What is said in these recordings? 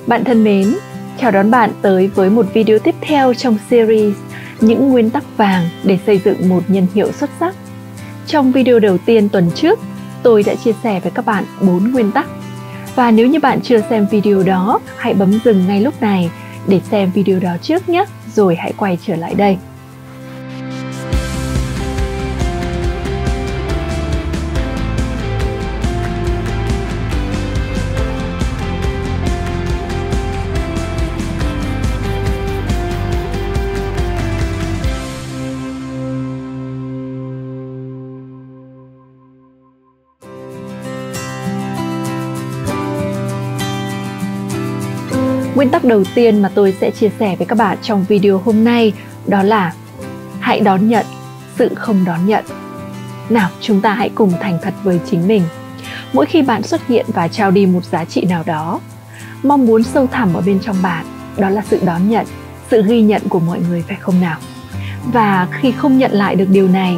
Bạn thân mến, chào đón bạn tới với một video tiếp theo trong series Những nguyên tắc vàng để xây dựng một nhân hiệu xuất sắc. Trong video đầu tiên tuần trước, tôi đã chia sẻ với các bạn 4 nguyên tắc. Và nếu như bạn chưa xem video đó, hãy bấm dừng ngay lúc này để xem video đó trước nhé, rồi hãy quay trở lại đây. Nguyên tắc đầu tiên mà tôi sẽ chia sẻ với các bạn trong video hôm nay đó là hãy đón nhận sự không đón nhận. Nào, chúng ta hãy cùng thành thật với chính mình. Mỗi khi bạn xuất hiện và trao đi một giá trị nào đó, mong muốn sâu thẳm ở bên trong bạn đó là sự đón nhận, sự ghi nhận của mọi người, phải không nào? Và khi không nhận lại được điều này,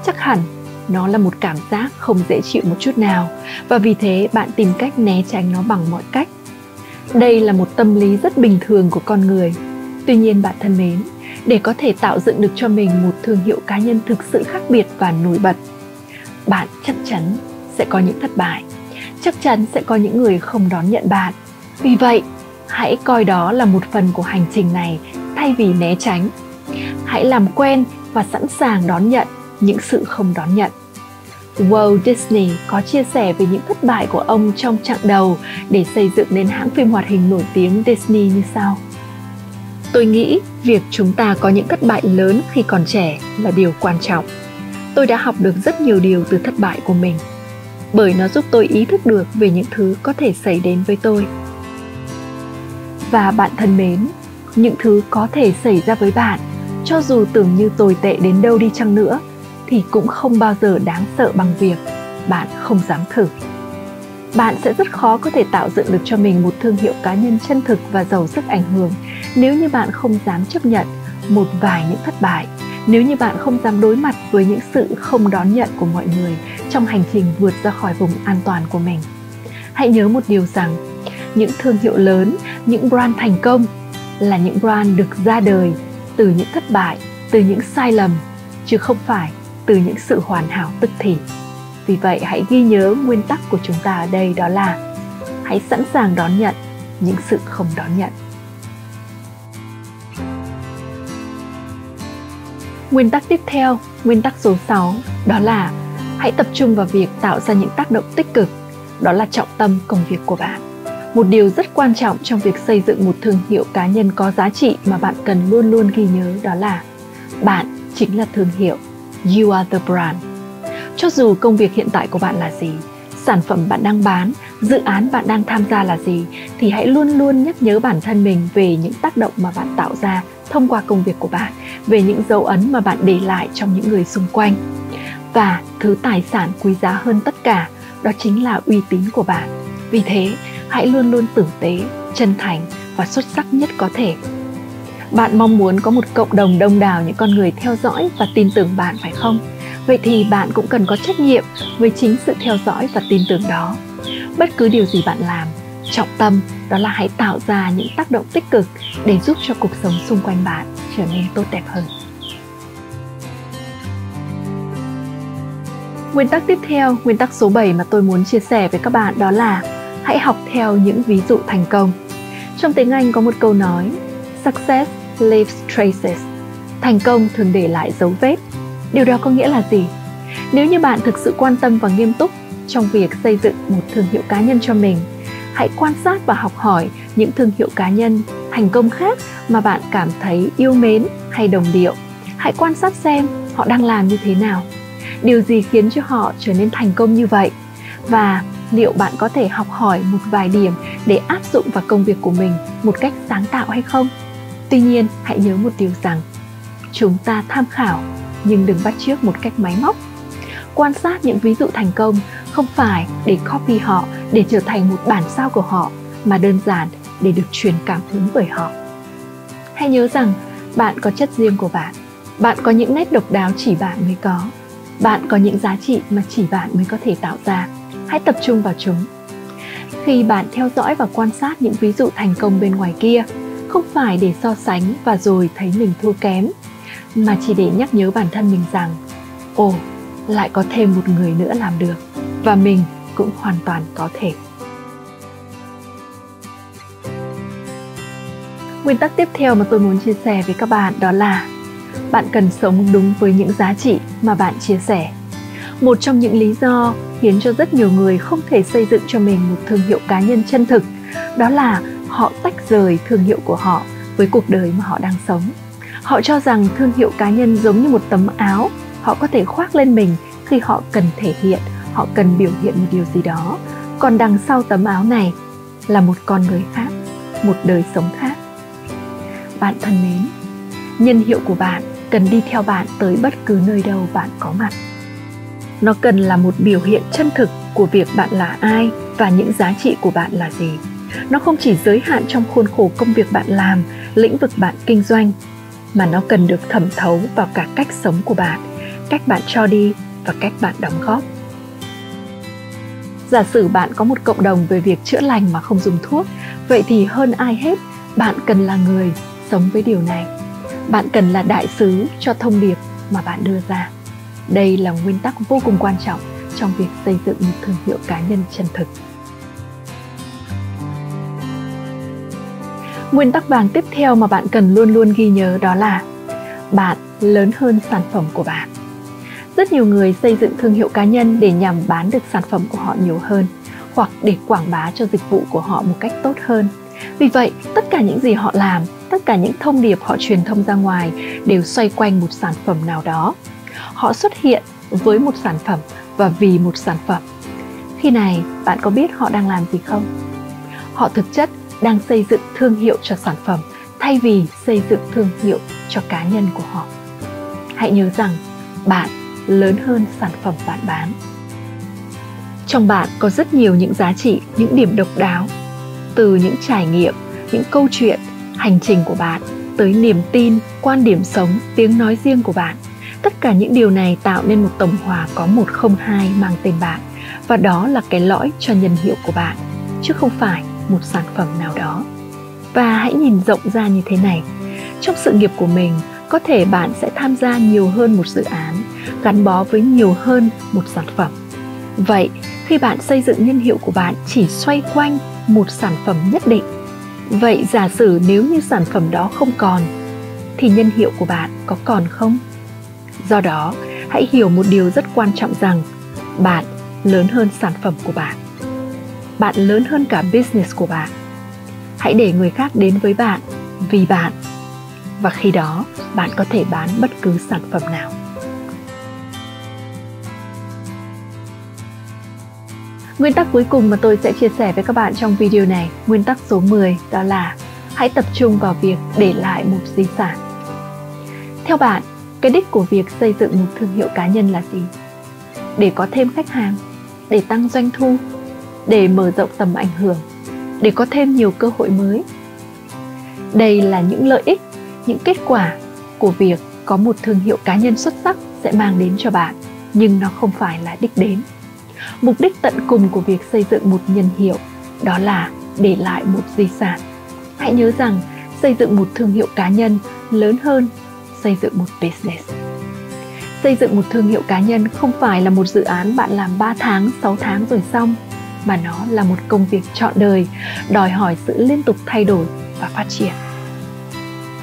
chắc hẳn nó là một cảm giác không dễ chịu một chút nào, và vì thế bạn tìm cách né tránh nó bằng mọi cách. Đây là một tâm lý rất bình thường của con người. Tuy nhiên bạn thân mến, để có thể tạo dựng được cho mình một thương hiệu cá nhân thực sự khác biệt và nổi bật, bạn chắc chắn sẽ có những thất bại, chắc chắn sẽ có những người không đón nhận bạn. Vì vậy, hãy coi đó là một phần của hành trình này thay vì né tránh. Hãy làm quen và sẵn sàng đón nhận những sự không đón nhận. Walt Disney có chia sẻ về những thất bại của ông trong chặng đầu để xây dựng nên hãng phim hoạt hình nổi tiếng Disney như sau. Tôi nghĩ việc chúng ta có những thất bại lớn khi còn trẻ là điều quan trọng. Tôi đã học được rất nhiều điều từ thất bại của mình, bởi nó giúp tôi ý thức được về những thứ có thể xảy đến với tôi. Và bạn thân mến, những thứ có thể xảy ra với bạn, cho dù tưởng như tồi tệ đến đâu đi chăng nữa, thì cũng không bao giờ đáng sợ bằng việc bạn không dám thử. Bạn sẽ rất khó có thể tạo dựng được cho mình một thương hiệu cá nhân chân thực và giàu sức ảnh hưởng nếu như bạn không dám chấp nhận một vài những thất bại, nếu như bạn không dám đối mặt với những sự không đón nhận của mọi người trong hành trình vượt ra khỏi vùng an toàn của mình. Hãy nhớ một điều rằng, những thương hiệu lớn, những brand thành công là những brand được ra đời từ những thất bại, từ những sai lầm, chứ không phải từ những sự hoàn hảo tức thì. Vì vậy hãy ghi nhớ nguyên tắc của chúng ta ở đây, đó là hãy sẵn sàng đón nhận những sự không đón nhận. Nguyên tắc tiếp theo, nguyên tắc số 6, đó là hãy tập trung vào việc tạo ra những tác động tích cực. Đó là trọng tâm công việc của bạn. Một điều rất quan trọng trong việc xây dựng một thương hiệu cá nhân có giá trị mà bạn cần luôn luôn ghi nhớ, đó là bạn chính là thương hiệu. You are the brand. Cho dù công việc hiện tại của bạn là gì, sản phẩm bạn đang bán, dự án bạn đang tham gia là gì, thì hãy luôn luôn nhắc nhớ bản thân mình về những tác động mà bạn tạo ra thông qua công việc của bạn, về những dấu ấn mà bạn để lại trong những người xung quanh. Và thứ tài sản quý giá hơn tất cả, đó chính là uy tín của bạn. Vì thế, hãy luôn luôn tử tế, chân thành và xuất sắc nhất có thể. Bạn mong muốn có một cộng đồng đông đảo những con người theo dõi và tin tưởng bạn, phải không? Vậy thì bạn cũng cần có trách nhiệm với chính sự theo dõi và tin tưởng đó. Bất cứ điều gì bạn làm, trọng tâm đó là hãy tạo ra những tác động tích cực để giúp cho cuộc sống xung quanh bạn trở nên tốt đẹp hơn. Nguyên tắc tiếp theo, nguyên tắc số 7 mà tôi muốn chia sẻ với các bạn, đó là hãy học theo những ví dụ thành công. Trong tiếng Anh có một câu nói, Success leaves traces. Thành công thường để lại dấu vết. Điều đó có nghĩa là gì? Nếu như bạn thực sự quan tâm và nghiêm túc trong việc xây dựng một thương hiệu cá nhân cho mình, hãy quan sát và học hỏi những thương hiệu cá nhân thành công khác mà bạn cảm thấy yêu mến hay đồng điệu. Hãy quan sát xem họ đang làm như thế nào. Điều gì khiến cho họ trở nên thành công như vậy? Và liệu bạn có thể học hỏi một vài điểm để áp dụng vào công việc của mình một cách sáng tạo hay không? Tuy nhiên, hãy nhớ một điều rằng, chúng ta tham khảo nhưng đừng bắt chước một cách máy móc. Quan sát những ví dụ thành công không phải để copy họ, để trở thành một bản sao của họ, mà đơn giản để được truyền cảm hứng bởi họ. Hãy nhớ rằng, bạn có chất riêng của bạn. Bạn có những nét độc đáo chỉ bạn mới có. Bạn có những giá trị mà chỉ bạn mới có thể tạo ra. Hãy tập trung vào chúng. khi bạn theo dõi và quan sát những ví dụ thành công bên ngoài kia, không phải để so sánh và rồi thấy mình thua kém, mà chỉ để nhắc nhớ bản thân mình rằng, ồ, lại có thêm một người nữa làm được, và mình cũng hoàn toàn có thể. Nguyên tắc tiếp theo mà tôi muốn chia sẻ với các bạn đó là bạn cần sống đúng với những giá trị mà bạn chia sẻ. Một trong những lý do khiến cho rất nhiều người không thể xây dựng cho mình một thương hiệu cá nhân chân thực, đó là họ tách rời thương hiệu của họ với cuộc đời mà họ đang sống. Họ cho rằng thương hiệu cá nhân giống như một tấm áo họ có thể khoác lên mình khi họ cần thể hiện, họ cần biểu hiện một điều gì đó. Còn đằng sau tấm áo này là một con người khác, một đời sống khác. Bạn thân mến, nhân hiệu của bạn cần đi theo bạn tới bất cứ nơi đâu bạn có mặt. Nó cần là một biểu hiện chân thực của việc bạn là ai và những giá trị của bạn là gì. Nó không chỉ giới hạn trong khuôn khổ công việc bạn làm, lĩnh vực bạn kinh doanh, mà nó cần được thẩm thấu vào cả cách sống của bạn, cách bạn cho đi và cách bạn đóng góp. Giả sử bạn có một cộng đồng về việc chữa lành mà không dùng thuốc, vậy thì hơn ai hết, bạn cần là người sống với điều này. Bạn cần là đại sứ cho thông điệp mà bạn đưa ra. Đây là nguyên tắc vô cùng quan trọng trong việc xây dựng một thương hiệu cá nhân chân thực. Nguyên tắc vàng tiếp theo mà bạn cần luôn luôn ghi nhớ đó là bạn lớn hơn sản phẩm của bạn. Rất nhiều người xây dựng thương hiệu cá nhân để nhằm bán được sản phẩm của họ nhiều hơn, hoặc để quảng bá cho dịch vụ của họ một cách tốt hơn. Vì vậy, tất cả những gì họ làm, tất cả những thông điệp họ truyền thông ra ngoài đều xoay quanh một sản phẩm nào đó. Họ xuất hiện với một sản phẩm và vì một sản phẩm. Khi này, bạn có biết họ đang làm gì không? Họ thực chất đang xây dựng thương hiệu cho sản phẩm thay vì xây dựng thương hiệu cho cá nhân của họ. Hãy nhớ rằng bạn lớn hơn sản phẩm bạn bán. Trong bạn có rất nhiều những giá trị, những điểm độc đáo, từ những trải nghiệm, những câu chuyện, hành trình của bạn, tới niềm tin, quan điểm sống, tiếng nói riêng của bạn. Tất cả những điều này tạo nên một tổng hòa có 102 mang tên bạn, và đó là cái lõi cho nhân hiệu của bạn, chứ không phải một sản phẩm nào đó. Và hãy nhìn rộng ra như thế này. Trong sự nghiệp của mình, có thể bạn sẽ tham gia nhiều hơn một dự án, gắn bó với nhiều hơn một sản phẩm. Vậy, khi bạn xây dựng nhân hiệu của bạn chỉ xoay quanh một sản phẩm nhất định, vậy giả sử nếu như sản phẩm đó không còn, thì nhân hiệu của bạn có còn không? Do đó, hãy hiểu một điều rất quan trọng rằng bạn lớn hơn sản phẩm của bạn. Bạn lớn hơn cả business của bạn. Hãy để người khác đến với bạn vì bạn, và khi đó bạn có thể bán bất cứ sản phẩm nào. Nguyên tắc cuối cùng mà tôi sẽ chia sẻ với các bạn trong video này, nguyên tắc số 10, đó là hãy tập trung vào việc để lại một di sản. Theo bạn, cái đích của việc xây dựng một thương hiệu cá nhân là gì? Để có thêm khách hàng, để tăng doanh thu, để mở rộng tầm ảnh hưởng, để có thêm nhiều cơ hội mới. Đây là những lợi ích, những kết quả của việc có một thương hiệu cá nhân xuất sắc sẽ mang đến cho bạn, nhưng nó không phải là đích đến. Mục đích tận cùng của việc xây dựng một nhân hiệu đó là để lại một di sản. Hãy nhớ rằng xây dựng một thương hiệu cá nhân lớn hơn xây dựng một business. Xây dựng một thương hiệu cá nhân không phải là một dự án bạn làm 3 tháng, 6 tháng rồi xong, mà nó là một công việc trọn đời, đòi hỏi sự liên tục thay đổi và phát triển.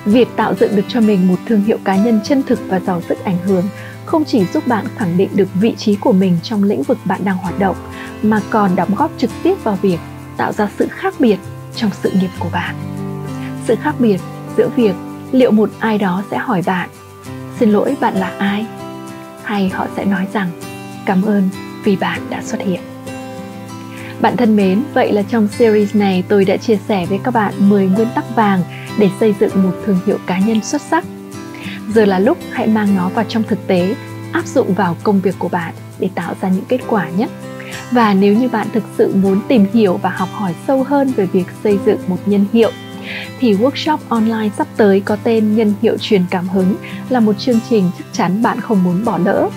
Việc tạo dựng được cho mình một thương hiệu cá nhân chân thực và giàu sức ảnh hưởng không chỉ giúp bạn khẳng định được vị trí của mình trong lĩnh vực bạn đang hoạt động, mà còn đóng góp trực tiếp vào việc tạo ra sự khác biệt trong sự nghiệp của bạn. Sự khác biệt giữa việc liệu một ai đó sẽ hỏi bạn, xin lỗi, bạn là ai? Hay họ sẽ nói rằng, cảm ơn vì bạn đã xuất hiện. Bạn thân mến, vậy là trong series này tôi đã chia sẻ với các bạn 10 nguyên tắc vàng để xây dựng một thương hiệu cá nhân xuất sắc. Giờ là lúc hãy mang nó vào trong thực tế, áp dụng vào công việc của bạn để tạo ra những kết quả nhé. Và nếu như bạn thực sự muốn tìm hiểu và học hỏi sâu hơn về việc xây dựng một nhân hiệu, thì workshop online sắp tới có tên Nhân hiệu truyền cảm hứng là một chương trình chắc chắn bạn không muốn bỏ lỡ.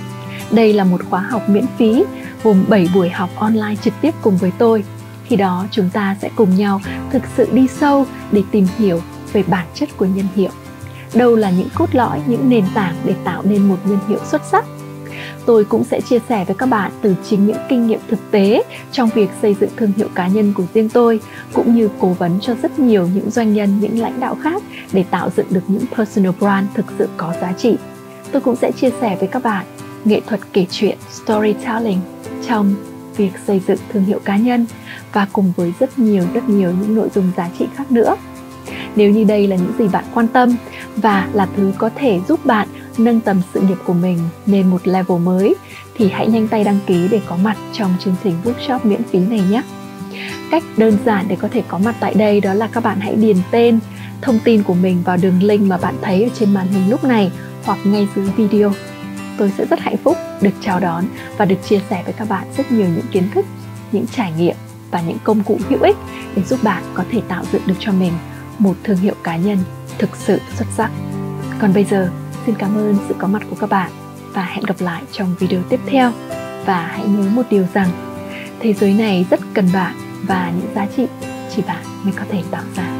Đây là một khóa học miễn phí gồm 7 buổi học online trực tiếp cùng với tôi. Khi đó chúng ta sẽ cùng nhau thực sự đi sâu để tìm hiểu về bản chất của nhân hiệu. Đâu là những cốt lõi, những nền tảng để tạo nên một nhân hiệu xuất sắc. Tôi cũng sẽ chia sẻ với các bạn từ chính những kinh nghiệm thực tế trong việc xây dựng thương hiệu cá nhân của riêng tôi, cũng như cố vấn cho rất nhiều những doanh nhân, những lãnh đạo khác để tạo dựng được những personal brand thực sự có giá trị. Tôi cũng sẽ chia sẻ với các bạn nghệ thuật kể chuyện, storytelling trong việc xây dựng thương hiệu cá nhân, và cùng với rất nhiều những nội dung giá trị khác nữa. Nếu như đây là những gì bạn quan tâm và là thứ có thể giúp bạn nâng tầm sự nghiệp của mình lên một level mới, thì hãy nhanh tay đăng ký để có mặt trong chương trình workshop miễn phí này nhé. Cách đơn giản để có thể có mặt tại đây đó là các bạn hãy điền tên, thông tin của mình vào đường link mà bạn thấy ở trên màn hình lúc này hoặc ngay dưới video. Tôi sẽ rất hạnh phúc được chào đón và được chia sẻ với các bạn rất nhiều những kiến thức, những trải nghiệm và những công cụ hữu ích để giúp bạn có thể tạo dựng được cho mình một thương hiệu cá nhân thực sự xuất sắc. Còn bây giờ, xin cảm ơn sự có mặt của các bạn và hẹn gặp lại trong video tiếp theo. Và hãy nhớ một điều rằng, thế giới này rất cần bạn và những giá trị chỉ bạn mới có thể tạo ra.